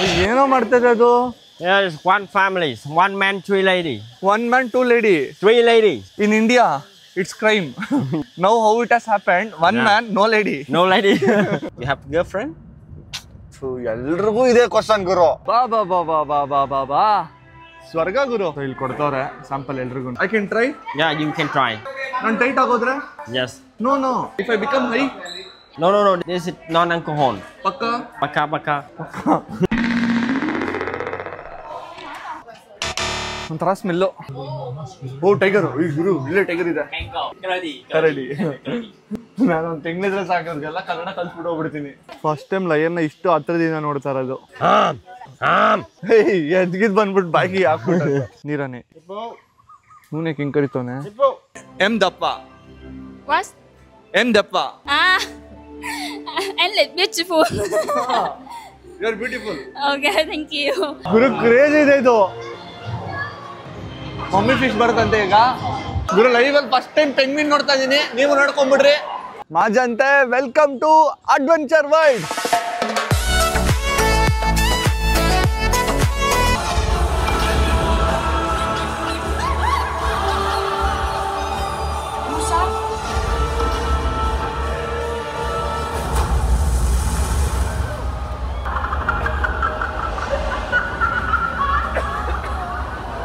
ಏನೋ ಮಾಡ್ತದೆ ಅದು? Yeah, it's one family, one man, 3 ladies. 1 man 2 lady. 3 ladies. In India, it's crime. Now how it has happened? 1 man, no lady. No ladies. You have girlfriend? ಎಲ್ರಿಗೂ ಇದೇ question ಗುರು. ಬಾ ಬಾ ಬಾ ಬಾ ಬಾ ಬಾ ಬಾ ಬಾ ಸ್ವರ್ಗ ಗುರು. ಇಲ್ಲಿ ಕೊಡ್ತವ್ರೆ ಸ್ಯಾಂಪಲ್ ಎಲ್ರಿಗೂ. I can try? Yeah, you can try. ನಾನು tight ಆಗೋದ್ರೆ? Yes. No. If I become high? No. This is non-alcohol. Pakka? Pakka. ಒಂಥರ ಸ್ಮೆಲ್ಲು. ಓ ಟೈಗರ್. ಗುರು ಇಲ್ಲೇ ಟೈಗರ್ ಇದೆ. ಕರಡಿ. ನಾನೊಂದು ತಿಂಗಳಿದ್ರೆ ಸಾಕೋರ್ಗೆಲ್ಲ ಕನ್ನಡ ಕಲ್ಸ್ಬಿಟ್ಟು ಹೋಗ್ಬಿಡ್ತೀನಿ. ಫಸ್ಟ್ ಟೈಮ್ ಲಯನ್ನ ಇಷ್ಟು ಹತ್ರದಿಂದ ನೋಡ್ತಾ ಇರೋದು. ಎದ್ಗಿದ್ ಬಂದ್ಬಿಟ್ಟು ಬಾಗಿ ಹಾಕ್ಬಿಟ್ಟು ನೀರನೇ ನೂನೆ ಹಿಂಗ್ ಕರಿತವನೆ. ಎಂ ದಪ್ಪ. What? ಎಂ ದಪ್ಪ. And look beautiful. You are beautiful. Okay, thank you. ಗುರು ಕ್ರೇಜ್ ಇದೆ ಇದು. ಮಮ್ಮಿ ಫಿಶ್ ಬರುತ್ತಂತೆ ಈಗ. ಗುರು ಲೈವ್ ಅಲ್ಲಿ ಫಸ್ಟ್ ಟೈಮ್ ಪೆಂಗ್ವಿನ್ ನೋಡ್ತಾ ಇದೀನಿ, ನೀವು ನೋಡ್ಕೊಂಡ್ಬಿಡ್ರಿ. ಮಾಜಂತೆ welcome to adventure world.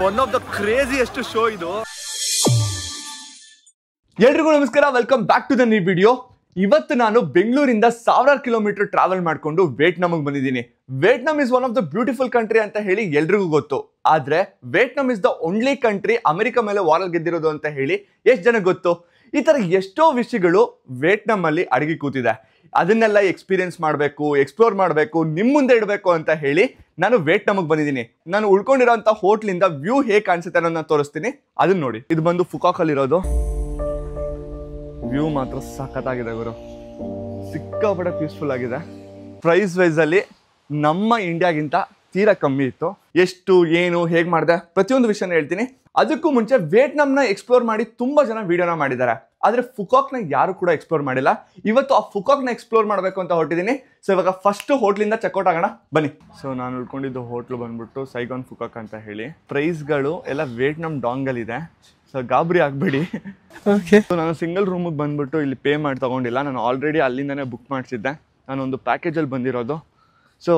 One of the craziest show ಇದು. ಎಲ್ರಿಗೂ ನಮಸ್ಕಾರ, welcome back to the new video. ಇವತ್ತು ನಾನು ಬೆಂಗಳೂರಿಂದ 1000 ಕಿಲೋಮೀಟರ್ ಟ್ರಾವೆಲ್ ಮಾಡ್ಕೊಂಡು ವಿಯೆಟ್ನಾಮ್ಗೆ ಬಂದಿದ್ದೀನಿ. Vietnam is one of the beautiful country ಅಂತ ಹೇಳಿ ಎಲ್ರಿಗೂ ಗೊತ್ತು. ಆದ್ರೆ Vietnam is the only country America ಮೇಲೆ ವಾರಲ್ ಗೆದ್ದಿರೋದು ಅಂತ ಹೇಳಿ ಎಷ್ಟು ಜನ ಗೊತ್ತು? ಈ ತರ ಎಷ್ಟೋ ವಿಷಯಗಳು ವಿಯೆಟ್ನಾಮ್ ಅಲ್ಲಿ ಅಡಗಿ ಕೂತಿದೆ. ಅದನ್ನೆಲ್ಲ ಎಕ್ಸ್ಪೀರಿಯನ್ಸ್ ಮಾಡಬೇಕು, ಎಕ್ಸ್ಪ್ಲೋರ್ ಮಾಡಬೇಕು, ನಿಮ್ಮ ಮುಂದೆ ಇಡಬೇಕು ಅಂತ ಹೇಳಿ ನಾನು ವಿಯೆಟ್ನಾಮ್ಗೆ ಬಂದಿದ್ದೀನಿ. ನಾನು ಉಳ್ಕೊಂಡಿರೋಂಥ ಹೋಟ್ಲಿಂದ ವ್ಯೂ ಹೇಗೆ ಕಾಣಿಸುತ್ತೆ ಅನ್ನೋದನ್ನ ತೋರಿಸ್ತೀನಿ. ಅದನ್ನ ನೋಡಿ. ಇದು ಬಂದು ಫುಕಾಕ್ ಅಲ್ಲಿ ಇರೋದು. ವ್ಯೂ ಮಾತ್ರ ಸಖತ್ತಾಗಿದೆ ಗುರು, ಸಿಕ್ಕಾಪಟ್ಟೆ ಪೀಸ್ಫುಲ್ ಆಗಿದೆ. ಪ್ರೈಸ್ ವೈಸ್ ಅಲ್ಲಿ ನಮ್ಮ ಇಂಡಿಯಾಗಿಂತ ತೀರಾ ಕಮ್ಮಿ ಇತ್ತು. ಎಷ್ಟು ಏನು ಹೇಗೆ ಮಾಡಿದೆ ಪ್ರತಿಯೊಂದು ವಿಷಯನ ಹೇಳ್ತೀನಿ. ಅದಕ್ಕೂ ಮುಂಚೆ ವಿಯೆಟ್ನಾಮ್ನ ಎಕ್ಸ್ಪ್ಲೋರ್ ಮಾಡಿ ತುಂಬಾ ಜನ ವಿಡಿಯೋನ ಮಾಡಿದ್ದಾರೆ, ಆದ್ರೆ ಫುಕಾಕ್ನ ಯಾರು ಕೂಡ ಎಕ್ಸ್ಪ್ಲೋರ್ ಮಾಡಿಲ್ಲ. ಇವತ್ತು ಆ ಫುಕಾಕ್ನ ಎಕ್ಸ್ಪ್ಲೋರ್ ಮಾಡಬೇಕು ಅಂತ ಹೊರಟಿದ್ದೀನಿ. ಸೊ ಇವಾಗ ಫಸ್ಟ್ ಹೋಟ್ಲಿಂದ ಚೆಕ್ಔಟ್ ಆಗೋಣ ಬನ್ನಿ. ಸೊ ನಾನು ಉಳ್ಕೊಂಡಿದ್ದು ಹೋಟ್ಲು ಬಂದ್ಬಿಟ್ಟು ಸೈಗಾನ್ ಫುಕಾಕ್ ಅಂತ ಹೇಳಿ. ಪ್ರೈಸ್ಗಳು ಎಲ್ಲ ವಿಯೆಟ್ನಾಮ್ ಡಾಂಗಲ್ ಇದೆ, ಸೊ ಗಾಬರಿ ಆಗಬೇಡಿ. ಸೊ ನಾನು ಸಿಂಗಲ್ ರೂಮಿಗೆ ಬಂದ್ಬಿಟ್ಟು ಇಲ್ಲಿ ಪೇ ಮಾಡಿ ತಗೊಂಡಿಲ್ಲ. ನಾನು ಆಲ್ರೆಡಿ ಅಲ್ಲಿಂದನೇ ಬುಕ್ ಮಾಡಿಸಿದ್ದೆ. ನಾನೊಂದು ಪ್ಯಾಕೇಜಲ್ಲಿ ಬಂದಿರೋದು. ಸೊ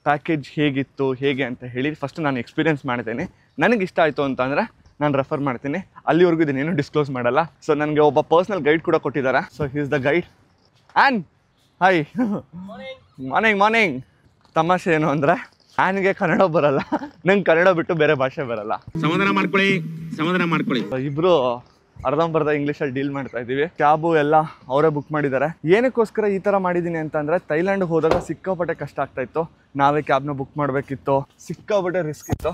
ಪ್ಯಾಕೇಜ್ ಹೇಗಿತ್ತು ಹೇಗೆ ಅಂತ ಹೇಳಿ ಫಸ್ಟ್ ನಾನು ಎಕ್ಸ್ಪೀರಿಯನ್ಸ್ ಮಾಡ್ತೇನೆ. ನನಗೆ ಇಷ್ಟ ಆಯಿತು ಅಂತಂದರೆ ನಾನು ರೆಫರ್ ಮಾಡ್ತೀನಿ. ಅಲ್ಲಿವರೆಗೂ ಇದನ್ನೇನು ಡಿಸ್ಕ್ಲೋಸ್ ಮಾಡಲ್ಲ. ಸೊ ನನಗೆ ಒಬ್ಬ ಪರ್ಸ್ನಲ್ ಗೈಡ್ ಕೂಡ ಕೊಟ್ಟಿದ್ದಾರೆ. So he's the guide. And hi morning. ತಮಾಷೆ ಏನು ಅಂದರೆ ಆ್ಯನ್ಗೆ ಕನ್ನಡ ಬರಲ್ಲ, ನಂಗೆ ಕನ್ನಡ ಬಿಟ್ಟು ಬೇರೆ ಭಾಷೆ ಬರಲ್ಲ. ಸಮಾಧಾನ ಮಾಡ್ಕೊಳ್ಳಿ. ಇಬ್ರು ಅರ್ಧಂಬರ್ಧ ಇಂಗ್ಲೀಷಲ್ಲಿ ಡೀಲ್ ಮಾಡ್ತಾ ಇದ್ದೀವಿ. ಕ್ಯಾಬು ಎಲ್ಲ ಅವರೇ ಬುಕ್ ಮಾಡಿದ್ದಾರೆ. ಏನಕ್ಕೋಸ್ಕರ ಈ ಥರ ಮಾಡಿದ್ದೀನಿ ಅಂತಂದರೆ ಥೈಲ್ಯಾಂಡ್ಗೆ ಹೋದಾಗ ಸಿಕ್ಕಾಪಟ್ಟೆ ಕಷ್ಟ ಆಗ್ತಾ ಇತ್ತು. ನಾವೇ ಕ್ಯಾಬ್ನ ಬುಕ್ ಮಾಡಬೇಕಿತ್ತು, ಸಿಕ್ಕಾಪಟ್ಟೆ ರಿಸ್ಕ್ ಇತ್ತು.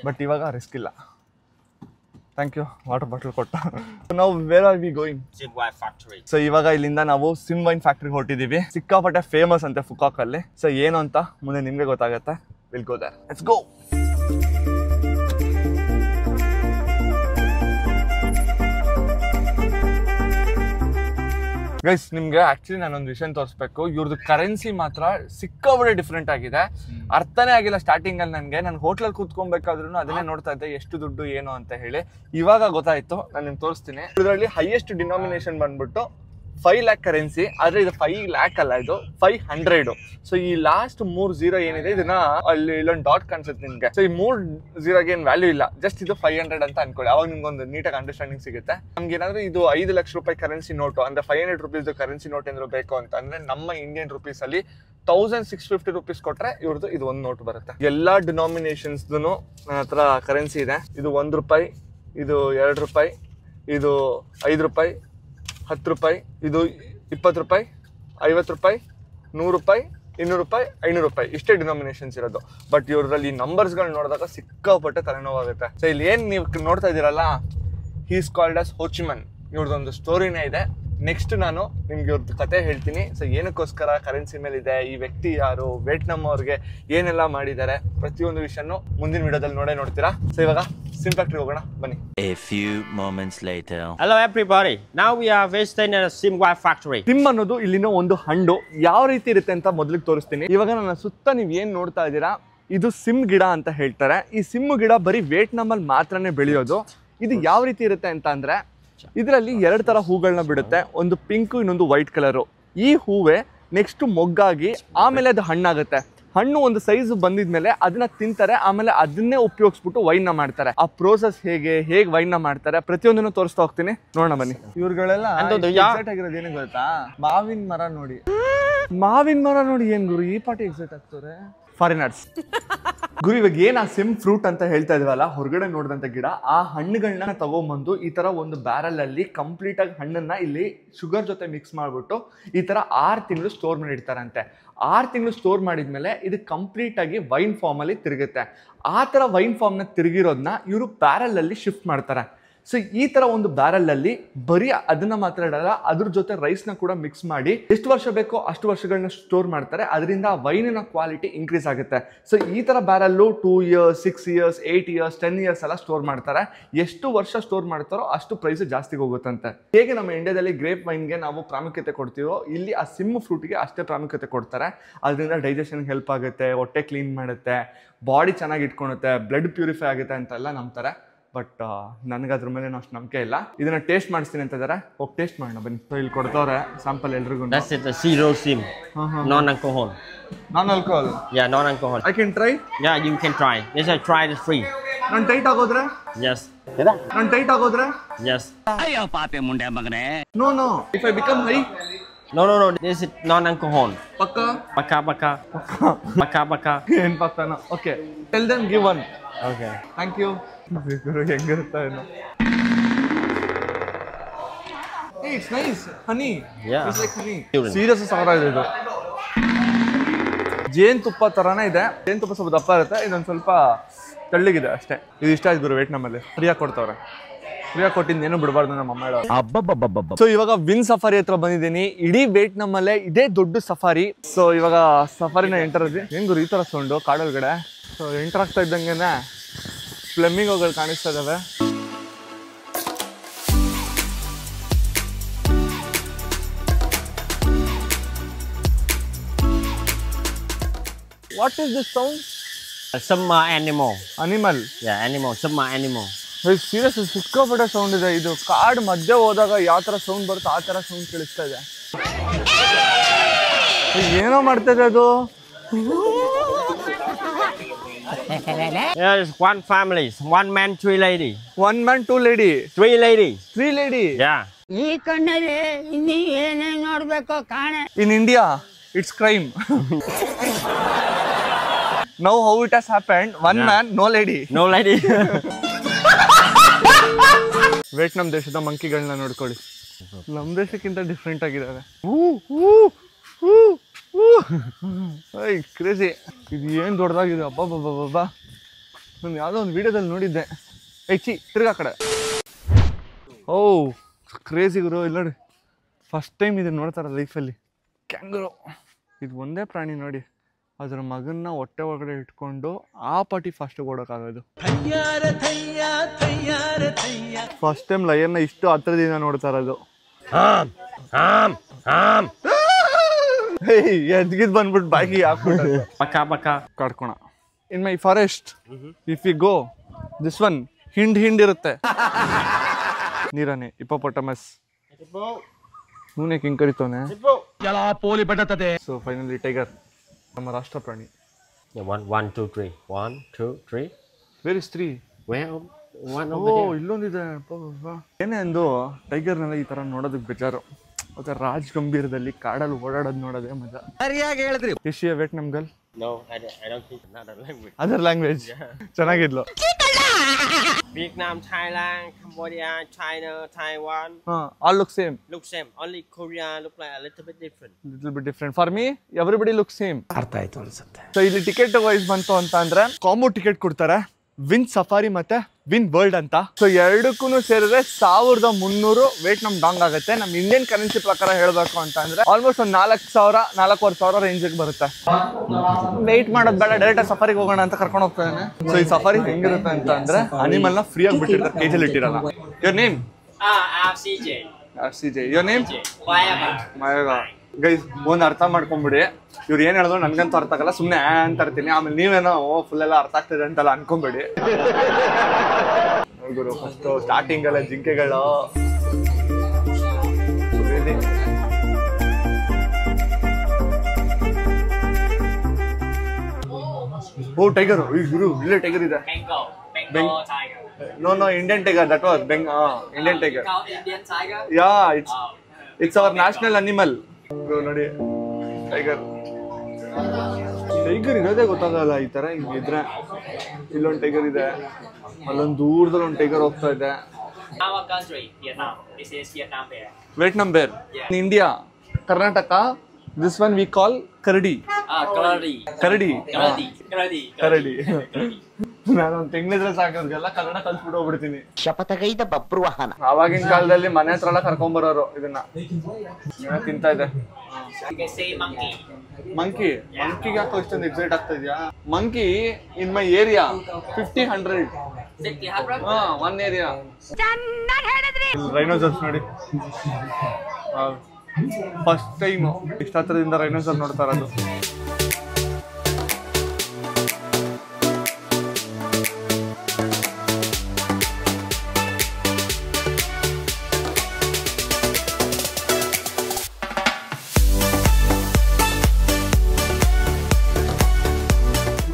ಬಟ್ ಇವಾಗ ರಿಸ್ಕ್ ಇಲ್ಲ. ಥ್ಯಾಂಕ್ ಯು, ವಾಟರ್ ಬಾಟಲ್ ಕೊಟ್ಟ. ನಾವು wear are we going? Simwai factory. So ಇವಾಗ ಇಲ್ಲಿಂದ ನಾವು ಸಿಮ್ವೈನ್ ಫ್ಯಾಕ್ಟ್ರಿಗೆ ಹೊರಟಿದ್ದೀವಿ. ಸಿಕ್ಕಾಪಟ್ಟೆ ಫೇಮಸ್ ಅಂತೆ ಫುಕಾಕ್ ಅಲ್ಲಿ. ಸೊ ಏನು ಅಂತ ಮುಂದೆ ನಿಮ್ಗೆ ಗೊತ್ತಾಗತ್ತೆ. Will go there. Let's go. Guys, ನಿಮ್ಗೆ ಆಕ್ಚುಲಿ ನಾನೊಂದು ವಿಷಯ ತೋರಿಸ್ಬೇಕು. ಇವ್ರದ್ದು ಕರೆನ್ಸಿ ಮಾತ್ರ ಸಿಕ್ಕಾಪಟ್ಟೆ ಡಿಫ್ರೆಂಟ್ ಆಗಿದೆ. ಅರ್ಥನೇ ಆಗಿಲ್ಲ ಸ್ಟಾರ್ಟಿಂಗ್ ಅಲ್ಲಿ ನನಗೆ. ನಾನು ಹೋಟ್ಲಲ್ಲಿ ಕೂತ್ಕೊಬೇಕಾದ್ರೂ ಅದನ್ನೇ ನೋಡ್ತಾ ಇದ್ದೆ, ಎಷ್ಟು ದುಡ್ಡು ಏನು ಅಂತ ಹೇಳಿ. ಇವಾಗ ಗೊತ್ತಾಯ್ತು, ನಾನು ನಿಮ್ಗೆ ತೋರಿಸ್ತೀನಿ. ಇದರಲ್ಲಿ ಹೈಯೆಸ್ಟ್ ಡಿನಾಮಿನೇಷನ್ ಬಂದ್ಬಿಟ್ಟು 5 lakh ಕರೆನ್ಸಿ. ಆದ್ರೆ ಇದು 5 lakh ಅಲ್ಲ, ಇದು 500. ಸೊ ಈ ಲಾಸ್ಟ್ 3 0 ಏನಿದೆ ಇದನ್ನ ಅಲ್ಲಿ ಇಲ್ಲೊಂದು ಡಾಟ್ ಕಾಣಿಸುತ್ತೆ ನಿಮ್ಗೆ. ಸೊ ಈ 3 0ಗೆ ಏನು ವ್ಯಾಲ್ಯೂ ಇಲ್ಲ, ಜಸ್ಟ್ ಇದು 500 ಅಂತ ಅನ್ಕೊಳ್ಳಿ. ಅವಾಗ ನಿಮ್ಗೆ ಒಂದು ನೀಟಾಗಿ ಅಂಡರ್ಸ್ಟ್ಯಾಂಡಿಂಗ್ ಸಿಗುತ್ತೆ. ನಮ್ಗೆ ಏನಾದ್ರು ಇದು 5 ಲಕ್ಷ ರೂಪಾಯಿ ಕರೆನ್ಸಿ ನೋಟು ಅಂದ್ರೆ 500 ರೂಪೀಸ್ ಕರೆನ್ಸಿ ನೋಟ್ ಏನಾದ್ರು ಬೇಕು ಅಂತ ಅಂದ್ರೆ ನಮ್ಮ ಇಂಡಿಯನ್ ರುಪೀಸ್ ಅಲ್ಲಿ 1650 ರೂಪೀಸ್ ಕೊಟ್ರೆ ಇವ್ರದ್ದು ಇದು ಒಂದು ನೋಟ್ ಬರುತ್ತೆ. ಎಲ್ಲಾ ಡಿನಾಮಿನೇಷನ್ಸ್ ನನ್ನ ಹತ್ರ ಕರೆನ್ಸಿ ಇದೆ. ಇದು 1 ರೂಪಾಯಿ, ಇದು 2 ರೂಪಾಯಿ, ಇದು 5 ರೂಪಾಯಿ, 10 ರೂಪಾಯಿ, ಇದು 20 ರೂಪಾಯಿ, 50 ರೂಪಾಯಿ, 100 ರೂಪಾಯಿ, 200 ರೂಪಾಯಿ, 500 ರೂಪಾಯಿ, ಇಷ್ಟೇ ಡಿನಾಮಿನೇಷನ್ಸ್ ಇರೋದು. ಬಟ್ ಇವ್ರಲ್ಲಿ ನಂಬರ್ಸ್ಗಳು ನೋಡಿದಾಗ ಸಿಕ್ಕಾಪಟ್ಟೆ ತಲೆನೋವಾಗುತ್ತೆ. ಸೊ ಇಲ್ಲಿ ಏನು ನೀವು ನೋಡ್ತಾ ಇದ್ದೀರಲ್ಲ, ಹೀಸ್ ಕಾಲ್ಡ್ ಆಸ್ ಹೋಚಿಮನ್. ಇವ್ರದ್ದೊಂದು ಸ್ಟೋರಿನೇ ಇದೆ. ನೆಕ್ಸ್ಟ್ ನಾನು ನಿಮ್ಗೆ ಇವ್ರದ್ದು ಕತೆ ಹೇಳ್ತೀನಿ. ಸೊ ಏನಕ್ಕೋಸ್ಕರ ಕರೆನ್ಸಿ ಮೇಲೆ ಇದೆ, ಈ ವ್ಯಕ್ತಿ ಯಾರು, ವಿಯೆಟ್ನಾಂ ಅವ್ರಿಗೆ ಏನೆಲ್ಲ ಮಾಡಿದ್ದಾರೆ, ಪ್ರತಿಯೊಂದು ವಿಷಯನೂ ಮುಂದಿನ ವಿಡಿಯೋದಲ್ಲಿ ನೋಡ್ತೀರಾ. ಸೊ ಇವಾಗ ಸಿಮ್ ಫ್ಯಾಕ್ಟ್ರಿ ಹೋಗೋಣ ಬನ್ನಿ. A few moments later. Hello everybody. Now we are visiting a SIM factory. Sim ಅನ್ನೋದು ಇಲ್ಲಿನ ಒಂದು ಹಣ್ಣು. ಯಾವ ರೀತಿ ಇರುತ್ತೆ ಅಂತ ಮೊದಲಿಗೆ ತೋರಿಸ್ತೀನಿ. ಇವಾಗ ನನ್ನ ಸುತ್ತ ನೀವು ಏನ್ ನೋಡ್ತಾ ಇದ್ದೀರಾ, ಇದು ಸಿಮ್ ಗಿಡ ಅಂತ ಹೇಳ್ತಾರೆ. ಈ ಸಿಮ್ ಗಿಡ ಬರೀ ವಿಯೆಟ್ನಾಂ ಅಲ್ಲಿ ಮಾತ್ರನೇ ಬೆಳೆಯೋದು. ಇದು ಯಾವ ರೀತಿ ಇರುತ್ತೆ ಅಂತ ಅಂದ್ರೆ, ಇದರಲ್ಲಿ 2 ತರ ಹೂಗಳನ್ನ ಬಿಡುತ್ತೆ. ಒಂದು ಪಿಂಕ್, ಇನ್ನೊಂದು ವೈಟ್ ಕಲರು. ಈ ಹೂವೇ ನೆಕ್ಸ್ಟ್ ಮೊಗ್ಗಾಗಿ ಆಮೇಲೆ ಅದು ಹಣ್ಣಾಗುತ್ತೆ. ಹಣ್ಣು ಒಂದು ಸೈಜ್ ಬಂದಿದ್ಮೇಲೆ ಅದನ್ನ ತಿಂತಾರೆ, ಆಮೇಲೆ ಅದನ್ನೇ ಉಪಯೋಗಿಸ್ಬಿಟ್ಟು ವೈನ್ ಮಾಡ್ತಾರೆ. ಆ ಪ್ರೋಸೆಸ್ ಹೇಗೆ ವೈನ್ ಮಾಡ್ತಾರೆ ಪ್ರತಿಯೊಂದನ್ನು ತೋರಿಸ್ತಾ ಹೋಗ್ತೀನಿ, ನೋಡೋಣ ಬನ್ನಿ. ಇವ್ರುಗಳೆಲ್ಲ ಎಕ್ಸೈಟ್ ಆಗಿರೋದು ಏನೇ ಗೊತ್ತಾ, ಮಾವಿನ ಮರ ನೋಡಿ ಏನ್ ಗುರು ಈ ಪಾರ್ಟಿ ಎಕ್ಸೈಟ್ ಆಗ್ತಾರೆ. ಫಾರಿನರ್ಸ್ ಗುರು, ಇವಾಗ ಏನ್ ಆ ಸಿಮ್ ಫ್ರೂಟ್ ಅಂತ ಹೇಳ್ತಾ ಇದೀವಲ್ಲ, ಹೊರಗಡೆ ನೋಡಿದಂತ ಗಿಡ, ಆ ಹಣ್ಣುಗಳನ್ನ ತಗೊಂಡ್ಬಂದು ಈ ತರ ಒಂದು ಬ್ಯಾರಲ್ ಅಲ್ಲಿ ಕಂಪ್ಲೀಟ್ ಆಗಿ ಹಣ್ಣನ್ನ ಇಲ್ಲಿ ಶುಗರ್ ಜೊತೆ ಮಿಕ್ಸ್ ಮಾಡ್ಬಿಟ್ಟು ಈ ತರ 6 ತಿಂಗಳು ಸ್ಟೋರ್ ಮಾಡಿ ಇಡ್ತಾರಂತೆ. 6 ತಿಂಗಳು ಸ್ಟೋರ್ ಮಾಡಿದ್ಮೇಲೆ ಇದು ಕಂಪ್ಲೀಟ್ ಆಗಿ ವೈನ್ ಫಾರ್ಮ್ ಅಲ್ಲಿ ತಿರುಗುತ್ತೆ. ಆ ತರ ವೈನ್ ಫಾರ್ಮ್ ನ ತಿರುಗಿರೋದನ್ನ ಇವರು ಬ್ಯಾರಲ್ ಅಲ್ಲಿ ಶಿಫ್ಟ್ ಮಾಡ್ತಾರೆ. ಸೊ ಈ ತರ ಒಂದು ಬ್ಯಾರಲ್ ಅಲ್ಲಿ ಬರೀ ಅದನ್ನ ಮಾತ್ರ ಇಡಲ್ಲ, ಅದ್ರ ಜೊತೆ ರೈಸ್ ನ ಕೂಡ ಮಿಕ್ಸ್ ಮಾಡಿ ಎಷ್ಟು ವರ್ಷ ಬೇಕೋ ಅಷ್ಟು ವರ್ಷಗಳನ್ನ ಸ್ಟೋರ್ ಮಾಡ್ತಾರೆ. ಅದರಿಂದ ವೈನಿನ ಕ್ವಾಲಿಟಿ ಇನ್ಕ್ರೀಸ್ ಆಗುತ್ತೆ. ಸೊ ಈ ತರ barrel 2 years, 6 years, 8 years, 10 years ಎಲ್ಲ ಸ್ಟೋರ್ ಮಾಡ್ತಾರೆ. ಎಷ್ಟು ವರ್ಷ ಸ್ಟೋರ್ ಮಾಡ್ತಾರೋ ಅಷ್ಟು ಪ್ರೈಸ್ ಜಾಸ್ತಿ ಹೋಗುತ್ತಂತೆ. ಹೇಗೆ ನಮ್ಮ ಇಂಡಿಯಾದಲ್ಲಿ ಗ್ರೇಪ್ ವೈನ್ಗೆ ನಾವು ಪ್ರಾಮುಖ್ಯತೆ ಕೊಡ್ತೀವೋ, ಇಲ್ಲಿ ಆ ಸಿಮ್ ಫ್ರೂಟ್ಗೆ ಅಷ್ಟೇ ಪ್ರಾಮುಖ್ಯತೆ ಕೊಡ್ತಾರೆ. ಅದರಿಂದ ಡೈಜೆಷನ್ ಹೆಲ್ಪ್ ಆಗುತ್ತೆ, ಹೊಟ್ಟೆ ಕ್ಲೀನ್ ಮಾಡುತ್ತೆ, ಬಾಡಿ ಚೆನ್ನಾಗಿ ಇಟ್ಕೊಳುತ್ತೆ, ಬ್ಲಡ್ ಪ್ಯೂರಿಫೈ ಆಗುತ್ತೆ ಅಂತೆಲ್ಲ ನಂಬ್ತಾರೆ. ಬಟ್ ನನಗೆ ಅದ್ರ ಮೇಲೆ ಅಷ್ಟು ನಂಬಿಕೆ ಇಲ್ಲ. ಇದನ್ನ ಟೇಸ್ಟ್ ಮಾಡಿಸ್ತೀನಿ ಅಂತ ಇದಾರೆ, ಹೋಗಿ ಟೇಸ್ಟ್ ಮಾಡೋಣ ಬನ್ನಿ. ಸೊ ಇಲ್ಲಿ ಕೊಡ್ತವ್ರೆ ಸ್ಯಾಂಪಲ್ ಎಲ್ರಿಗೂ. That's it, the zero SIM. Non-alcohol. Non-alcohol? Yeah, non-alcohol. I can try? Yeah, you can try. Yes, I tried it free. ನಾನು ಟೈಟ್ ಆಗೋದ್ರೆ? Yes. ನಾನು ಟೈಟ್ ಆಗೋದ್ರೆ? Yes. ಅಯ್ಯೋ ಪಾಪೆ ಮುಂಡೆ ಮಗನೇ. No. If I become high? No. This is non-alcohol. Paka? Baka. ಏನ್ ಪಕ್ಕನ? Okay. Tell them give one. Okay. Thank you. ಗುರು ಹೆಂಗಿರುತ್ತಾ ಏನೋ. Hey, it's nice. Honey. Yeah. It's like honey. Pure. Serious ಸಾರ ಇದೆ ಇದು. ಜೇನುತುಪ್ಪ ತರಾನೇ ಇದೆ. ಜೇನುತುಪ್ಪ ಸ್ವಲ್ಪ ದಪ್ಪ ಇರುತ್ತೆ, ಇದೊಂದು ಸ್ವಲ್ಪ ತೆಳ್ಳಗಿದೆ ಅಷ್ಟೇ. ಇದು ಇಷ್ಟ ಆಯ್ತು ಗುರು ವಿಯೆಟ್ನಾಮಲ್ಲಿ. ಫ್ರೀಯಾಗಿ ಕೊಡ್ತವ್ರೆ. ಫ್ರೀಯಾಗಿ ಕೊಟ್ಟಿದ್ದು ಏನು ಬಿಡಬಾರ್ದು ನಮ್ಮ ಅಮ್ಮ ಹೇಳೋದು. ಸೊ ಇವಾಗ ವಿನ್ ಸಫಾರಿ ಹತ್ರ ಬಂದಿದ್ದೀನಿ. ಇಡೀ ವಿಯೆಟ್ನಾಮಲ್ಲೇ ಇದೇ ದೊಡ್ಡ ಸಫಾರಿ. ಸೊ ಇವಾಗ ಸಫಾರಿನ ಎಂಟರ್ ಆದ್ವಿ. ಹೆಂಗ್ ಗುರು ಈ ತರ ಸೌಂಡು ಕಾಡೊಳಗಡೆ. ಸೊ ಎಂಟರ್ ಆಗ್ತಾ ಇದ್ದಂಗೆನೆ ಫ್ಲೆಮಿಂಗೋಗಳು ಕಾಣಿಸ್ತಾ ಇದಾವೆ. What is this sound? Some animal. Animal? Yeah, animal. Some animal. Serious ಸಿಕ್ಕಾಪಟ್ಟೆ ಸೌಂಡ್ ಇದೆ. ಇದು ಕಾಡ್ ಮಧ್ಯೆ ಹೋದಾಗ ಯಾವ ತರ ಸೌಂಡ್ ಬರುತ್ತೋ ಆ ತರ ಸೌಂಡ್ ಕೇಳಿಸ್ತಾ ಇದೆ. ಏನೋ ಮಾಡ್ತಾ ಇದೆ ಅದು. Yeah, it's one family. 1 man, 3 lady. 1 man 2 lady. 3 lady. 3 lady. Yeah. ಈ ಕಣ್ಣಲ್ಲಿ ಇನ್ನೀ ಏನೇನ್ ನೋಡ್ಬೇಕೋ ಕಾಣೆ. In India, it's crime. Now how it has happened, 1 man, no lady. No lady. Vietnam ದೇಶದ ಮಂಕಿಗಳನ್ನ ನೋಡ್ಕೊಳ್ಳಿ, ನಮ್ಮ ದೇಶಕ್ಕಿಂತ ಡಿಫ್ರೆಂಟ್ ಆಗಿದ್ದಾವೆ. ಕ್ರೇಜಿ. ಇದು ಏನು ದೊಡ್ಡದಾಗಿದೆ ಅಬ್ಬಬ್ಬಬ್ಬಬ್ಬಾ. ನಾನು ಯಾವುದೋ ಒಂದು ವಿಡಿಯೋದಲ್ಲಿ ನೋಡಿದ್ದೆ. ತಿರ್ಗಾ ಕಡೆ. ಓ ಕ್ರೇಜಿ ಗುರು. ಇಲ್ಲ ನೋಡಿ, ಫಸ್ಟ್ ಟೈಮ್ ಇದನ್ನು ನೋಡ್ತಾರೆ ಲೈಫಲ್ಲಿ. ಕ್ಯಾಂಗರು ಇದು ಒಂದೇ ಪ್ರಾಣಿ ನೋಡಿ, ಅದರ ಮಗನ್ನ ಹೊಟ್ಟೆ ಒಳಗಡೆ ಇಟ್ಕೊಂಡು ಆ ಪಾಟಿ ಫಾಸ್ಟ್ ಓಡೋಕ್ಕಾಗೋದು. ಫಸ್ಟ್ ಟೈಮ್ ಲಯನ್ನ ಇಷ್ಟು ಹತ್ರದಿಂದ ನೋಡ್ತಾ ಇರೋದು. ಎದ್ಗಿದ್ ಬಂದ್ಬಿಟ್ಟು ಬಾಯಿಗೆ ಹಾಕ್ಬಿಟ್ಟು Baka. ಕಡ್ಕೋಣ. In my forest if you go this one ಹಿಂಡ್ ಇರುತ್ತೆ. ನೀರಾನೆ ಹಿಪ್ಪೋಪೊಟಮಸ್. ಇವನೇ ಕಿಂಗ್ ಕರಿತವನೆ. ಸೊ ಫೈನಲಿ ಟೈಗರ್ ನಮ್ಮ ರಾಷ್ಟ್ರ ಪ್ರಾಣಿ. Yeah, 1, 2, 3. 1, 2, 3. Where is 3? Where? One over there. ಇಲ್ಲೊಂದಿದೆ. ಏನೇ ಅಂದು ಟೈಗರ್ನೆಲ್ಲ ಈ ತರ ನೋಡೋದಕ್ಕೆ ಬೇಜಾರು. ಮತ್ತೆ ರಾಜ್ ಗಂಭೀರದಲ್ಲಿ ಕಾಡಲ್ಲಿ ಓಡಾಡೋದು ನೋಡೋದೇ ಮಜಾ. ಸರಿಯಾಗಿ ಹೇಳಿದ್ರಿ. Is she a Vietnam girl? No, I don't think another language. Other language. ಚೆನ್ನಾಗಿದ್ಲು. Vietnam, Thailand, Cambodia, China, Taiwan. All look same. Look same. Only Korea look like a little bit different. Little bit different. For me, everybody looks same. ಅರ್ಥ ಆಯ್ತು ಅನ್ಸುತ್ತೆ. So ಇಲ್ಲಿ ticket wise ಬಂತು ಅಂತ ಅಂದ್ರೆ combo ticket ಕೊಡ್ತಾರೆ. Win safari ಮತ್ತೆ win world ಅಂತ. ಸೊ ಎರಡಕ್ಕೂ ಸೇರಿದ್ರೆ 1300 ವೇಟ್ ನಮ್ ಡಾಂಗ್ ಆಗುತ್ತೆ. ನಮ್ ಇಂಡಿಯನ್ ಕರೆನ್ಸಿ ಪ್ರಕಾರ ಹೇಳ್ಬೇಕು ಅಂತ ಅಂದ್ರೆ ಆಲ್ಮೋಸ್ಟ್ ಒಂದು 4,000-4,500 ರೇಂಜ್ ಬರುತ್ತೆ. ವೆಯ್ಟ್ ಮಾಡೋದು ಬೇಡ, ಡೈರೆಕ್ಟ್ ಸಫಾರಿಗೆ ಹೋಗೋಣ ಅಂತ ಕರ್ಕೊಂಡು ಹೋಗ್ತಾನೆ. ಸೊ ಈ ಸಫಾರಿ ಹೆಂಗಿರುತ್ತೆ ಅಂತ ಅಂದ್ರೆ ಅನಿಮಲ್ ನ ಫ್ರೀ ಆಗಿ ಬಿಟ್ಟಿರ್ತಾರೆ, ಕೇಜಲ್ಲಿ ಇಟ್ಟಿರಲ್ಲ. Your name? RCJ. Your name? ಮಯಗ. ಗೈಸ್ ಒಂದ್ ಅರ್ಥ ಮಾಡ್ಕೊಂಡ್ಬಿಡಿ, ಇವ್ರು ಏನ್ ಹೇಳಿದ್ರು ನನ್ಗಂತೂ ಅರ್ಥ ಆಗಲ್ಲ, ಸುಮ್ನೆ ಅಂತ ಇರ್ತೀನಿ. ಆಮೇಲೆ ನೀವೇನೋ ಫುಲ್ ಎಲ್ಲ ಅರ್ಥ ಆಗ್ತದೆ ಅಂತೆಲ್ಲ ಅನ್ಕೊಂಬೇಡಿ. ಗುರು ಫಸ್ಟ್ ಸ್ಟಾರ್ಟಿಂಗ್ ಎಲ್ಲ ಜಿಂಕೆಗಳು ಓ ಟೈಗರ್, ಗುರು ಇಲ್ಲೇ ಟೈಗರ್ ಇದೆ. No Indian tiger, that was Indian tiger. Yeah it's our national animal. ನೋಡಿ ಟೈಗರ್ ಇರೋದೇ ಗೊತ್ತಾಗಲ್ಲ ಈ ತರ ಹಿಂಗಿದ್ರೆ. ಇಲ್ಲೊಂದು ಟೈಗರ್ ಇದೆ, ಅಲ್ಲೊಂದು ದೂರದಲ್ಲಿ ಒಂದು ಟೈಗರ್ ಹೋಗ್ತಾ ಇದೆ. Vietnam bear. India, Karnataka, this one we call ಕರಡಿ. ಕರಡಿ. ನಾನೊಂದು ತಿಂಗಳಿದ್ರೆ ಸಾಕೋರ್ಗೆಲ್ಲ ಕನ್ನಡ ಕಲ್ಸ್ಬಿಟ್ಟು ಹೋಗ್ಬಿಡ್ತೀನಿ. ಶಪಥಗೈದ ಬಬ್ರುವಾಹನ. ಆವಾಗಿನ ಕಾಲದಲ್ಲಿ ಮನೆ ಹತ್ರ ಎಲ್ಲ ಕರ್ಕೊಂಡ್ಬರೋರು ಇದನ್ನ. ತಿಂತಾ ಇದೆ. ಮಂಕಿ ಯಾಕೋ ಇಷ್ಟೊಂದು ಎಕ್ಸೈಟ್ ಆಗ್ತಾ ಇದೆಯಾ? ಮಂಕಿ ಇನ್ ಮೈ ಏರಿಯಾ 50-100. One area. ರೈನೋಸರ್ಸ್ ನೋಡಿ, ಫಸ್ಟ್ ಟೈಮ್ ಇಷ್ಟ ಹತ್ರದಿಂದ ರೈನೋಸರ್ ನೋಡ್ತಾ ಇರೋದು.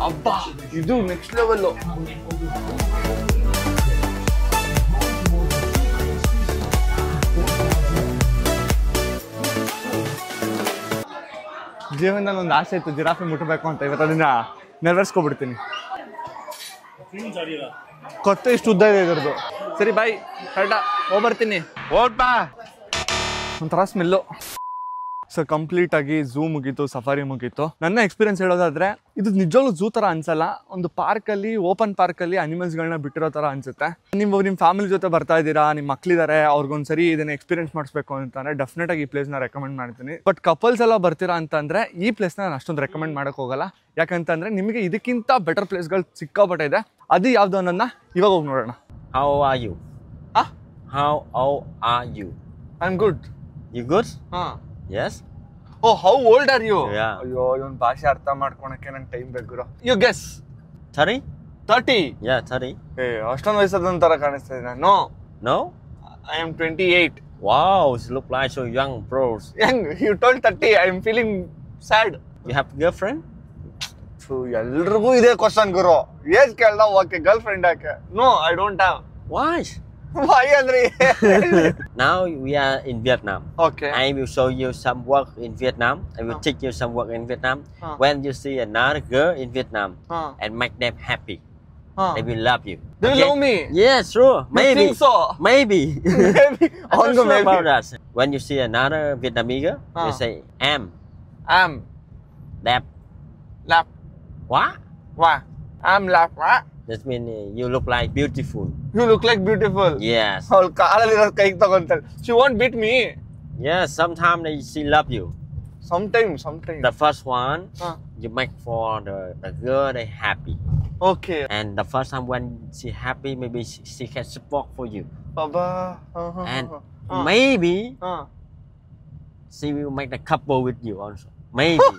ಅಬ್ಬಾ ಇದು ನೆಕ್ಸ್ಟ್ ಲೆವೆಲ್. ಜೀವನದಲ್ಲಿ ಒಂದು ಆಸೆ ಇತ್ತು, ಜಿರಾಫೆ ಮುಟ್ಟಬೇಕು ಅಂತ. ಇವತ್ತು ಅದನ್ನ ನೆರವೇರಿಸ್ಕೊಬಿಡ್ತೀನಿ. ಕೊತ್ತೆ ಇಷ್ಟು ಉದ್ದ ಇದೆ ಇದ್ರದ್ದು. ಸರಿ ಬಾಯ್, ಕರೆಕ್ಟಾ ಹೋಗ್ಬರ್ತೀನಿ. ಒಂಥರ ಸ್ಮೆಲ್ಲು. ಸೊ ಕಂಪ್ಲೀಟ್ ಆಗಿ ಝೂ ಮುಗೀತು, ಸಫಾರಿ ಮುಗೀತು. ನನ್ನ ಎಕ್ಸ್ಪೀರಿಯನ್ಸ್ ಹೇಳೋದಾದ್ರೆ ಇದು ನಿಜವಾಗ್ಲೂ ಝೂ ತರ ಅನ್ಸಲ್ಲ. ಒಂದು ಪಾರ್ಕಲ್ಲಿ, ಓಪನ್ ಪಾರ್ಕಲ್ಲಿ ಅನಿಮಲ್ಸ್ಗಳನ್ನ ಬಿಟ್ಟಿರೋ ತರ ಅನ್ಸುತ್ತೆ. ನೀವು ನಿಮ್ಮ ಫ್ಯಾಮಿಲಿ ಜೊತೆ ಬರ್ತಾ ಇದ್ದೀರಾ, ನಿಮ್ಮ ಮಕ್ಳಿದ್ದಾರೆ, ಅವ್ರಿಗೊಂದ್ಸರಿ ಇದನ್ನ ಎಕ್ಸ್ಪೀರಿಯನ್ಸ್ ಮಾಡಿಸ್ಬೇಕು ಅಂತಂದ್ರೆ ಡೆಫಿನೆಟ್ ಆಗಿ ಈ ಪ್ಲೇಸ್ನ ರೆಕಮೆಂಡ್ ಮಾಡ್ತೀನಿ. ಬಟ್ ಕಪಲ್ಸ್ ಎಲ್ಲ ಬರ್ತೀರಾ ಅಂತಂದ್ರೆ ಈ ಪ್ಲೇಸ್ನ ನಾನು ಅಷ್ಟೊಂದು ರೆಕಮೆಂಡ್ ಮಾಡಕ್ ಹೋಗಲ್ಲ. ಯಾಕಂತಂದ್ರೆ ನಿಮಗೆ ಇದಕ್ಕಿಂತ ಬೆಟರ್ ಪ್ಲೇಸ್ಗಳು ಸಿಕ್ಕಾಪಟ್ಟೆ ಇದೆ. ಅದು ಯಾವ್ದು ಅನ್ನೋದನ್ನ ಇವಾಗ ಹೋಗಿ ನೋಡೋಣ. How are you? How are you? I'm good. You good? Yes. Oh, how old are you? Yeah. ಅಯ್ಯೋ ಇವನ್ ಭಾಷೆ ಅರ್ಥ ಮಾಡ್ಕೊಳಕ್ಕೆ ನಂಗೆ ಟೈಮ್ ಬೇಕು. You guess. 30? 30? Yeah, 30. ಅಷ್ಟೊಂದು ವಯಸ್ಸಾದ ತರ ಕಾಣಿಸ್ತಾ ಇದೆ. No? I am 28. Wow, you look like so young, bros. Young? You told 30. I am feeling sad. You have a girlfriend? ಎಲ್ರಿಗೂ ಇದೇ ಕ್ವಶನ್ ಗುರು. ಏಜ್ ಕೇಳ್ದ ಓಕೆ, ಗರ್ಲ್ ಫ್ರೆಂಡ್ ಯಾಕೆ? No, I don't have. Why? Why ಅಂದ್ರೆ? Now we are in Vietnam. Okay. I will show you some work in Vietnam. I will teach you some work in Vietnam. When you see another girl in Vietnam and make them happy, they will love you. They will love me? Yes, sure. Maybe. You think so? Maybe. Maybe. I'm not sure about that. When you see another Vietnamese girl, you say am. Lap. Lap. What? What? I'm lap. What? That means you look like beautiful. You look like beautiful. Yes. ಅವಳು ಕಾಲಲ್ಲಿ ಕೈಗೆ ತಗೊಂತಾಳೆ. She won't beat me. Yes, sometimes she love you. Sometimes. The first one, you make for the girl they happy. Okay. And the first time when she happy, maybe she can support for you. Baba. And maybe she will make the couple with you also. Maybe.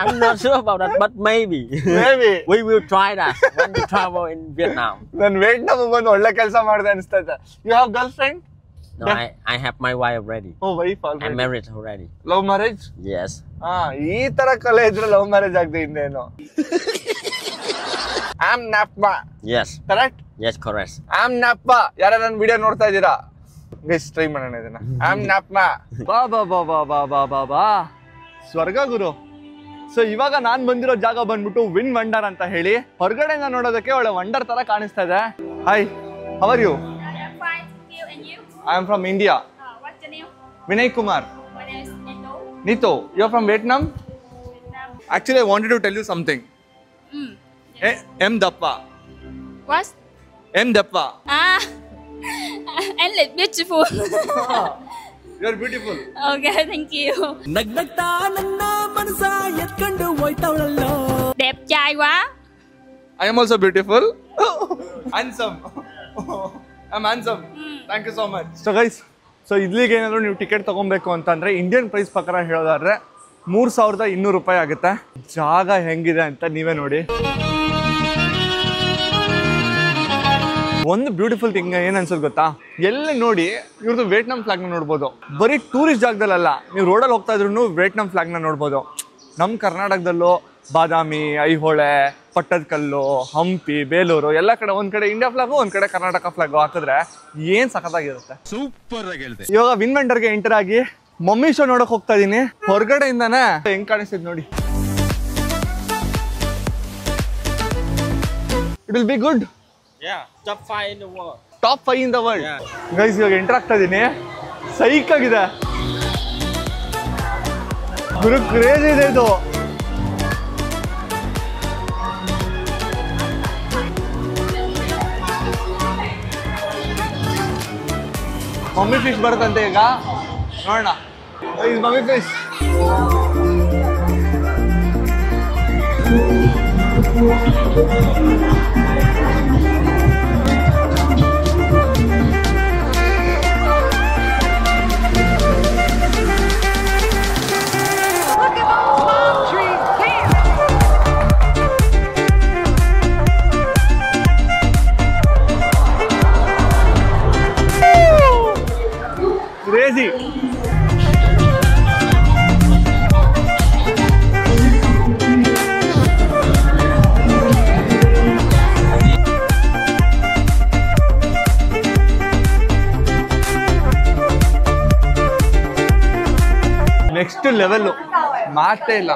I'm not sure about that, but maybe. Maybe. We will try that when we travel in Vietnam. ನಾನು Vietnam ಬಂದು ಒಳ್ಳೆ ಕೆಲಸ ಮಾಡಿದೆ ಅನಿಸ್ತೈತೆ. You have girlfriend? No, I have my wife already. Oh, wife already. I'm married already. Love marriage? Yes. ಈ ತರ ಕಲೆ ಇದ್ರೆ love marriage ಆಗದೆ ಇನ್ನೇನು. I'm Nappa. Yes. Correct? Yes, correct. I'm Nappa. ಯಾರ ನನ್ನ ವಿಡಿಯೋ ನೋಡ್ತಾ ಇದ್ದೀರಾ? ಗೈಸ್ ಟ್ರೈ ಮಾಡೋಣ ಇದನ್ನ. I'm Nappa. ಬಾ ಸ್ವರ್ಗ ಗುರು. ಸೊ ಇವಾಗ ನಾನ್ ಬಂದಿರೋ ಜಾಗ ಬಂದ್ಬಿಟ್ಟು ವಿನ್ ವಂಡರ್ ಅಂತ ಹೇಳಿ, ಹೊರಗಡೆಯಿಂದ ನೋಡೋದಕ್ಕೆ ಒಳ್ಳೆ ವಂಡರ್ ತರ ಕಾಣಿಸ್ತಾ ಇದೆ. Hi, how are you? I'm fine, thank you. And you? I am from India. What's your name? Vinay Kumar. My name is Nito. Nito, you are from Vietnam? Vietnam. Actually, I wanted to tell you something. Yes. M Dappa. What? M ದಪ್ಪ. Ah, and look beautiful. You are beautiful. Okay, thank you. ನಗ್ನಗ್ತಾ ನನ್ನ ಮನಸ ಎತ್ಕೊಂಡು ಹೋಯ್ತವಳಲ್ಲ. Đẹp trai quá. I am also beautiful. Handsome. I'm handsome. Thank you so much. So guys, ಇಲ್ಲಿಗೆ ಏನಾದ್ರು ನೀವು ticket ತಗೊಬೇಕು ಅಂತಂದ್ರೆ ಇಂಡಿಯನ್ ಪ್ರೈಸ್ ಪ್ರಕಾರ ಹೇಳೋದಾದ್ರೆ 3200 ರೂಪಾಯಿ ಆಗುತ್ತೆ. ಜಾಗ ಹೆಂಗಿದೆ ಅಂತ ನೀವೇ ನೋಡಿ. ಒಂದು ಬ್ಯೂಟಿಫುಲ್ ಥಿಂಗ್ ಏನ್ ಅನ್ಸೋದು ಗೊತ್ತಾ, ಎಲ್ಲ ನೋಡಿ ಇವ್ರದ್ದು ವಿಯೆಟ್ನಾಂ ಫ್ಲಾಗ್ನ ನೋಡ್ಬೋದು. ಬರೀ ಟೂರಿಸ್ಟ್ ಜಾಗದಲ್ಲ, ನೀವು ರೋಡಲ್ಲಿ ಹೋಗ್ತಾ ಇದ್ರು ವಿಯೆಟ್ನಾಂ ಫ್ಲಾಗ್ನ ನೋಡ್ಬೋದು. ನಮ್ಮ ಕರ್ನಾಟಕದಲ್ಲೂ ಬಾದಾಮಿ, ಐಹೊಳೆ, ಪಟ್ಟದಕಲ್ಲು, ಹಂಪಿ, ಬೇಲೂರು ಎಲ್ಲ ಕಡೆ ಒಂದ್ ಕಡೆ ಇಂಡಿಯಾ ಫ್ಲಾಗು, ಒಂದ್ ಕಡೆ ಕರ್ನಾಟಕ ಫ್ಲಾಗು ಹಾಕಿದ್ರೆ ಏನ್ ಸಖತ್ತಾಗಿರುತ್ತೆ. ಸೂಪರ್ ಆಗಿ ಹೇಳಿದೆ. ಇವಾಗ ವಿನ್ವೆಂಡರ್ಗೆ ಎಂಟರ್ ಆಗಿ ಮಮ್ಮಿ ಶೋ ನೋಡಕ್ ಹೋಗ್ತಾ ಇದೀನಿ. ಹೊರಗಡೆಯಿಂದಾನೆ ಹೆಂಗ್ ಕಾಣಿಸ್ತಿದ್ ನೋಡಿ. It will be good. Top 5 in the world. Top 5 in the world. Guys ಇವಾಗ ಎಂಟರ್ ಆಗ್ತಾ ಇದೀನಿ. ಸೈಕ್ ಆಗಿದೆ ಗುರು, ಕ್ರೇಜ್ ಇದೆ ಇದು. ಮಮ್ಮಿ ಫಿಶ್ ಬರುತ್ತಂತೆ ಈಗ, ನೋಡೋಣ. Mummy fish. Crazy. Next level ಮಾತೇ ಇಲ್ಲ.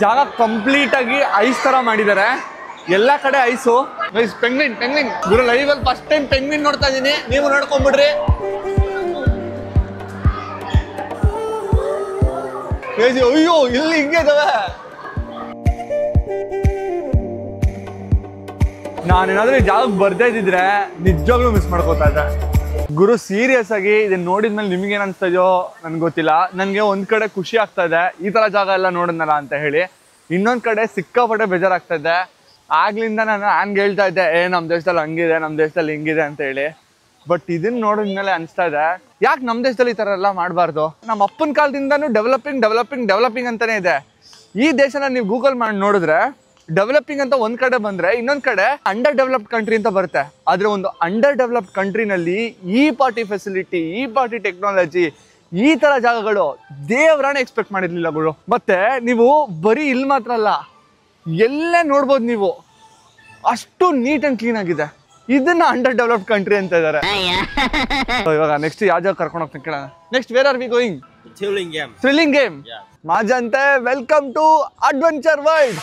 ಜಾಗ ಕಂಪ್ಲೀಟ್ ಆಗಿ ಐಸ್ ತರ ಮಾಡಿದ್ದಾರೆ. ಎಲ್ಲಾ ಕಡೆ ಐಸು. ಪೆಂಗ್ವಿನ್ ಪೆಂಗ್ವಿನ್ ಗುರು, ಲೈವ್ ಅಲ್ಲಿ ಫಸ್ಟ್ ಟೈಮ್ ಪೆಂಗ್ವಿನ್ ನೋಡ್ತಾ ಇದೀನಿ. ನೀವು ನೋಡ್ಕೊಂಡ್ಬಿಡ್ರಿ. ಅಯ್ಯೋ ಇಲ್ಲಿ ಹಿಂಗೆ ಇದಾವೆ. ನಾನೇನಾದ್ರೂ ಈ ಜಾಗಕ್ಕೆ ಬರ್ದೇ ಇದ್ದಿದ್ರೆ ನಿಜವಾಗ್ಲೂ ಮಿಸ್ ಮಾಡ್ಕೋತಾ ಇದ್ದೆ ಗುರು. ಸೀರಿಯಸ್ ಆಗಿ ಇದನ್ನ ನೋಡಿದ್ಮೇಲೆ ನಿಮ್ಗೆ ಏನ್ ಅನ್ಸ್ತಾ ಇದೆಯೋ ನನ್ಗೆ ಗೊತ್ತಿಲ್ಲ. ನನ್ಗೆ ಒಂದ್ ಕಡೆ ಖುಷಿ ಆಗ್ತಾ ಇದೆ ಈ ತರ ಜಾಗ ಎಲ್ಲ ನೋಡಿದ್ನಲ್ಲ ಅಂತ ಹೇಳಿ. ಇನ್ನೊಂದ್ ಕಡೆ ಸಿಕ್ಕಾಪಟ್ಟೆ ಬೇಜಾರಾಗ್ತಾ ಇದೆ. ಆಗ್ಲಿಂದ ನಾನು ಹಂಗೆ ಹೇಳ್ತಾ ಇದ್ದೆ, ನಮ್ ದೇಶದಲ್ಲಿ ಹಂಗಿದೆ, ನಮ್ ದೇಶದಲ್ಲಿ ಹಿಂಗಿದೆ ಅಂತ ಹೇಳಿ. ಬಟ್ ಇದನ್ನ ನೋಡಿದ್ಮೇಲೆ ಅನ್ಸ್ತಾ ಇದೆ, ಯಾಕೆ ನಮ್ ದೇಶದಲ್ಲಿ ಈ ತರ ಎಲ್ಲ ಮಾಡಬಾರ್ದು. ನಮ್ಮ ಅಪ್ಪನ ಕಾಲದಿಂದಾನು ಡೆವಲಪಿಂಗ್ ಡೆವಲಪಿಂಗ್ ಡೆವಲಪಿಂಗ್ ಅಂತಾನೆ ಇದೆ. ಈ ದೇಶನ ನೀವು ಗೂಗಲ್ ಮಾಡಿ ನೋಡಿದ್ರೆ ಡೆವಲಪಿಂಗ್ ಅಂತ ಒಂದ್ ಕಡೆ ಬಂದ್ರೆ ಇನ್ನೊಂದ್ ಕಡೆ ಅಂಡರ್ ಡೆವಲಪ್ಡ್ ಕಂಟ್ರಿ ಅಂತ ಬರುತ್ತೆ. ಆದ್ರೆ ಒಂದು ಅಂಡರ್ ಡೆವಲಪ್ಡ್ ಕಂಟ್ರಿನಲ್ಲಿ ಈ ಪಾರ್ಟಿ ಫೆಸಿಲಿಟಿ, ಈ ಪಾರ್ಟಿ ಟೆಕ್ನಾಲಜಿ, ಈ ತರ ಜಾಗಗಳು ದೇವರಾಣೆ ಎಕ್ಸ್ಪೆಕ್ಟ್ ಮಾಡಿರ್ಲಿಲ್ಲ ಗುರು. ಮತ್ತೆ ನೀವು ಬರೀ ಇಲ್ಲಿ ಮಾತ್ರ ಅಲ್ಲ, ಎಲ್ಲೇ ನೋಡ್ಬೋದು ನೀವು, ಅಷ್ಟು ನೀಟ್ ಅಂಡ್ ಕ್ಲೀನ್ ಆಗಿದೆ. ಇದನ್ನ ಅಂಡರ್ ಡೆವಲಪ್ಡ್ ಕಂಟ್ರಿ ಅಂತ ಇದ್ದಾರೆ. ಇವಾಗ ನೆಕ್ಸ್ಟ್ ಯಾವ ಜಾಗ ಕರ್ಕೊಂಡು ಹೋಗ್ತೀನಿ ಕೇಳೋಣ. Next where are we going? Thrilling game. Thrilling game. ಮಾಜಂತೆ welcome to adventure world.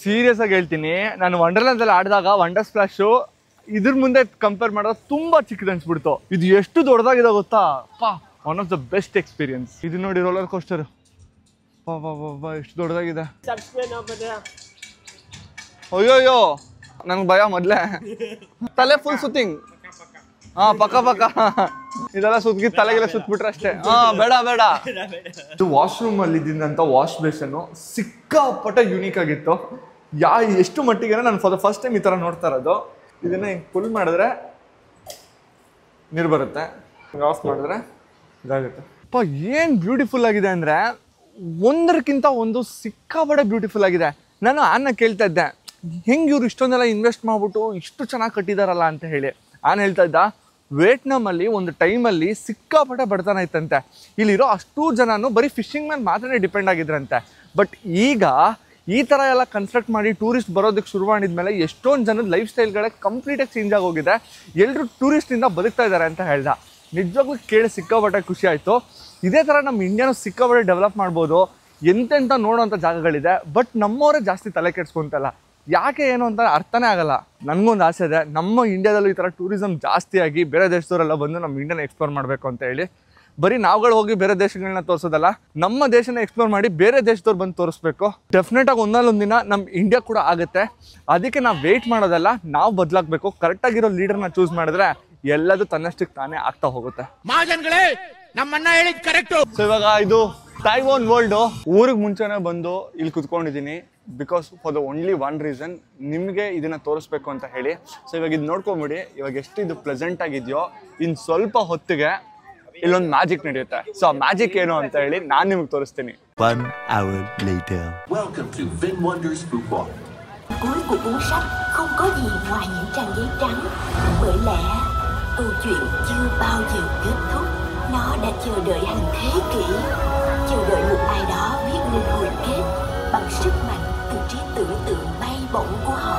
Serious ಆಗಿ ಹೇಳ್ತೀನಿ, ನಾನು ವಂಡರ್ಲ್ಯಾಂಡ್ ಆಡಿದಾಗ ವಂಡರ್ ಸ್ಪ್ಲಾಶ್ ಇದ್ರ ಮುಂದೆ ಕಂಪೇರ್ ಮಾಡೋದು ತುಂಬಾ ಚಿಕ್ಕದು ಅನ್ಸ್ಬಿಡ್ತು. ಇದು ಎಷ್ಟು ದೊಡ್ಡದಾಗಿದೆ ಗೊತ್ತಾ, one of the best experience. ಇದು ನೋಡಿ ರೋಲರ್ ಕೋಸ್ಟರ್, ಎಷ್ಟು ದೊಡ್ಡದಾಗಿದೆ. ಅಯ್ಯೋಯ್ಯೋ ನನ್ಗೆ ಭಯ ಮೊದ್ಲೇ. ತಲೆ ಫುಲ್ ಸುತ್ತಿಂಗ್. ಹಾ ಪಕ್ಕ ಇದೆಲ್ಲ ಸುತ್ಗಿ ತಲೆಗೆಲ್ಲ ಸುತ್ಬಿಟ್ರೆ ಅಷ್ಟೇ. ಬೇಡ ಬೇಡ. ಇದು ವಾಶ್ರೂಮ್ ಅಲ್ಲಿ ಇದ್ದಂತ ವಾಶ್ ಬೇಸನ್ ಸಿಕ್ಕಾಪಟ್ಟೆ ಯೂನಿಕ್ ಆಗಿತ್ತು. ಎಷ್ಟು ಮಟ್ಟಿಗೆ ನಾನು ಫಾರ್ ದ ಫಸ್ಟ್ ಟೈಮ್ ಈ ತರ ನೋಡ್ತಾ ಇರೋದು. ಇದನ್ನ ಫುಲ್ ಮಾಡಿದ್ರೆ ನೀರು ಬರುತ್ತೆ, ಆಫ್ ಮಾಡಿದ್ರೆ ಇದಾಗುತ್ತೆ. ಅಪ್ಪ ಏನ್ ಬ್ಯೂಟಿಫುಲ್ ಆಗಿದೆ ಅಂದ್ರೆ ಒಂದಕ್ಕಿಂತ ಒಂದು ಸಿಕ್ಕಾಪಟ್ಟೆ ಬ್ಯೂಟಿಫುಲ್ ಆಗಿದೆ. ನಾನು ಆನ್ನ ಕೇಳ್ತಾ ಇದ್ದೆ, ಹೆಂಗೆ ಇವ್ರು ಇಷ್ಟೊಂದೆಲ್ಲ ಇನ್ವೆಸ್ಟ್ ಮಾಡ್ಬಿಟ್ಟು ಇಷ್ಟು ಚೆನ್ನಾಗಿ ಕಟ್ಟಿದಾರಲ್ಲ ಅಂತ ಹೇಳಿ. ಆನ್ ಹೇಳ್ತಾ ಇದ್ದ, ವಿಯೆಟ್ನಾಮಲ್ಲಿ ಒಂದು ಟೈಮಲ್ಲಿ ಸಿಕ್ಕಾಪಟ್ಟೆ ಬಡತನ ಇತ್ತಂತೆ. ಇಲ್ಲಿರೋ ಅಷ್ಟೂ ಜನನು ಬರೀ ಫಿಶಿಂಗ್ ಮೇಲೆ ಮಾತ್ರ ಡಿಪೆಂಡ್ ಆಗಿದ್ರಂತೆ. ಬಟ್ ಈಗ ಈ ಥರ ಎಲ್ಲ ಕನ್ಸ್ಟ್ರಕ್ಟ್ ಮಾಡಿ ಟೂರಿಸ್ಟ್ ಬರೋದಕ್ಕೆ ಶುರು ಮಾಡಿದ್ಮೇಲೆ ಎಷ್ಟೊಂದು ಜನದ ಲೈಫ್ ಸ್ಟೈಲ್ಗಳೇ ಕಂಪ್ಲೀಟಾಗಿ ಚೇಂಜ್ ಆಗೋಗಿದೆ. ಎಲ್ಲರೂ ಟೂರಿಸ್ಟಿಂದ ಬದುಕ್ತಾ ಇದ್ದಾರೆ ಅಂತ ಹೇಳ್ದ. ನಿಜವಾಗ್ಲೂ ಕೇಳಿ ಸಿಕ್ಕಾಪಟ್ಟೆ ಖುಷಿ ಆಯಿತು. ಇದೇ ಥರ ನಮ್ಮ ಇಂಡಿಯಾನು ಸಿಕ್ಕಾಪಟ್ಟೆ ಡೆವಲಪ್ ಮಾಡ್ಬೋದು. ಎಂತೆಂಥ ನೋಡೋವಂಥ ಜಾಗಗಳಿದೆ. ಬಟ್ ನಮ್ಮವರೇ ಜಾಸ್ತಿ ತಲೆ ಕೆಡ್ಸ್ಕೊಂತಲ್ಲ. ಯಾಕೆ ಏನು ಅಂತ ಅರ್ಥನೇ ಆಗಲ್ಲ. ನನಗೊಂದು ಆಸೆ ಇದೆ, ನಮ್ಮ ಇಂಡಿಯಾದಲ್ಲೂ ಈ ಥರ ಟೂರಿಸಮ್ ಜಾಸ್ತಿ ಆಗಿ ಬೇರೆ ದೇಶದವರೆಲ್ಲ ಬಂದು ನಮ್ಮ ಇಂಡಿಯಾನ ಎಕ್ಸ್ಪ್ಲೋರ್ ಮಾಡಬೇಕು ಅಂತ ಹೇಳಿ. ಬರೀ ನಾವುಗಳು ಹೋಗಿ ಬೇರೆ ದೇಶಗಳನ್ನ ತೋರಿಸೋದಲ್ಲ, ನಮ್ಮ ದೇಶನ ಎಕ್ಸ್ಪ್ಲೋರ್ ಮಾಡಿ ಬೇರೆ ದೇಶದವ್ರು ಬಂದು ತೋರಿಸ್ಬೇಕು. ಡೆಫಿನೆಟಾಗಿ ಒಂದಲ್ಲೊಂದು ದಿನ ನಮ್ಮ ಇಂಡಿಯಾ ಕೂಡ ಆಗುತ್ತೆ. ಅದಕ್ಕೆ ನಾವು ವೆಯ್ಟ್ ಮಾಡೋದಲ್ಲ, ನಾವು ಬದಲಾಗಬೇಕು. ಕರೆಕ್ಟಾಗಿರೋ ಲೀಡರ್ನ ಚೂಸ್ ಮಾಡಿದ್ರೆ ಎಲ್ಲದೂ ತನ್ನಷ್ಟಕ್ಕೆ ತಾನೇ ಆಗ್ತಾ ಹೋಗುತ್ತೆ. ಸೊ ಇವಾಗ ಇದು ತೈವಾನ್ ವರ್ಲ್ಡ್. ಊರಿಗೆ ಮುಂಚೆನೇ ಬಂದು ಇಲ್ಲಿ ಕುತ್ಕೊಂಡಿದ್ದೀನಿ because for the only one reason, ನಿಮಗೆ ಇದನ್ನ ತೋರಿಸ್ಬೇಕು ಅಂತ ಹೇಳಿ. ಸೊ ಇವಾಗ ಇದು ನೋಡ್ಕೊಂಬಿಡಿ, ಇವಾಗ ಎಷ್ಟು ಇದು ಪ್ಲೆಸೆಂಟ್ ಆಗಿದೆಯೋ. ಇನ್ನು ಸ್ವಲ್ಪ ಹೊತ್ತಿಗೆ ಇಲ್ಲೊಂದು ಮ್ಯಾಜಿಕ್ ನಡೆಯುತ್ತೆ. ಸೊ ಆ ಮ್ಯಾಜಿಕ್ ಏನು ಅಂತ ಹೇಳಿ ನಾನು ನಿಮಗೆ ತೋರಿಸ್ತೀನಿ. 1 hour later. Welcome to VinWonders Book Walk. Cuối của cuốn sách không có gì ngoài những trang giấy trắng. Bởi lẽ câu chuyện chưa bao giờ kết thúc. Nó đã chờ đợi hàng thế kỷ, chờ đợi một ai đó viết lên hồi kết bằng sức mạnh từ trí tưởng tượng bay bổng của họ.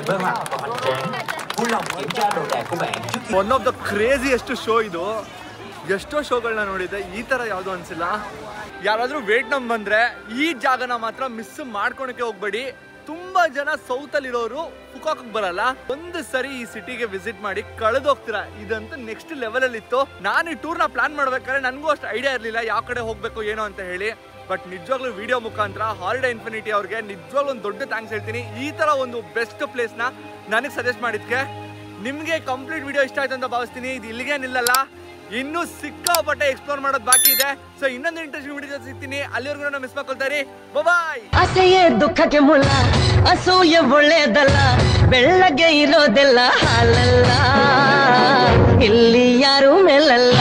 Với mặt và hoành tráng, vui lòng kiểm tra đồ đạc của bạn trước khi. One of the craziest show ಇದು. ಎಷ್ಟೋ ಶೋಗಳನ್ನ ನೋಡಿದ್ದೆ, ಈ ಥರ ಯಾವುದೂ ಅನಿಸಿಲ್ಲ. ಯಾರಾದರೂ Vietnam ಬಂದರೆ ಈ ಜಾಗನ ಮಾತ್ರ ಮಿಸ್ ಮಾಡ್ಕೊಳಕ್ಕೆ ಹೋಗ್ಬೇಡಿ. ತುಂಬ ಜನ ಸೌತಲ್ಲಿರೋರು ಫುಕಾಕ್ಗೆ ಬರಲ್ಲ. ಒಂದು ಸರಿ ಈ ಸಿಟಿಗೆ ವಿಸಿಟ್ ಮಾಡಿ ಕಳೆದು ಹೋಗ್ತೀರಾ. ಇದಂತೂ ನೆಕ್ಸ್ಟ್ ಲೆವೆಲಲ್ಲಿ ಇತ್ತು. ನಾನು ಈ ಟೂರ್ನ ಪ್ಲಾನ್ ಮಾಡ್ಬೇಕಾದ್ರೆ ನನಗೂ ಅಷ್ಟು ಐಡಿಯಾ ಇರಲಿಲ್ಲ ಯಾವ ಕಡೆ ಹೋಗಬೇಕು ಏನೋ ಅಂತ ಹೇಳಿ. ಬಟ್ ನಿಜವಾಗ್ಲೂ ವಿಡಿಯೋ ಮುಖಾಂತರ ಹಾಲಿಡೇ ಇನ್ಫಿನಿಟಿ ಅವ್ರಿಗೆ ನಿಜವಾಗ್ಲೂ ಒಂದು ದೊಡ್ಡ ಥ್ಯಾಂಕ್ಸ್ ಹೇಳ್ತೀನಿ. ಈ ತರ ಒಂದು ಬೆಸ್ಟ್ ಪ್ಲೇಸ್ನ ನನಗೆ ಸಜೆಸ್ಟ್ ಮಾಡಿದ್ಕೆ. ನಿಮಗೆ ಕಂಪ್ಲೀಟ್ ವಿಡಿಯೋ ಇಷ್ಟ ಆಯ್ತು ಅಂತ ಭಾವಿಸ್ತೀನಿ. ಇದು ಇಲ್ಲಿಗೆ ನಿಲ್ಲಲ್ಲ, ಇನ್ನೂ ಸಿಕ್ಕಾಪಟ್ಟೆ ಎಕ್ಸ್ಪ್ಲೋರ್ ಮಾಡೋದು ಬಾಕಿ ಇದೆ. ಸೊ ಇನ್ನೊಂದು ಇಂಟ್ರೆಸ್ಟಿಂಗ್ ವಿಡಿಯೋ ಸಿಗ್ತೀನಿ. ಅಲ್ಲಿವರೆಗೂ ನಾನು ಮಿಸ್ ಮಾಡ್ಕೊಳ್ತಾರೆ. ಬಾಯ್. ಅಸೆಯೇ ದುಃಖಕ್ಕೆ ಮೂಲ, ಅಸೂಯೆ ಒಳ್ಳೆಯದಲ್ಲ, ಬೆಳ್ಳಗೆ ಇರೋದೆಲ್ಲ ಹಾಲಲ್ಲ, ಇಲ್ಲಿ ಯಾರು ಮೇಲಲ್ಲ.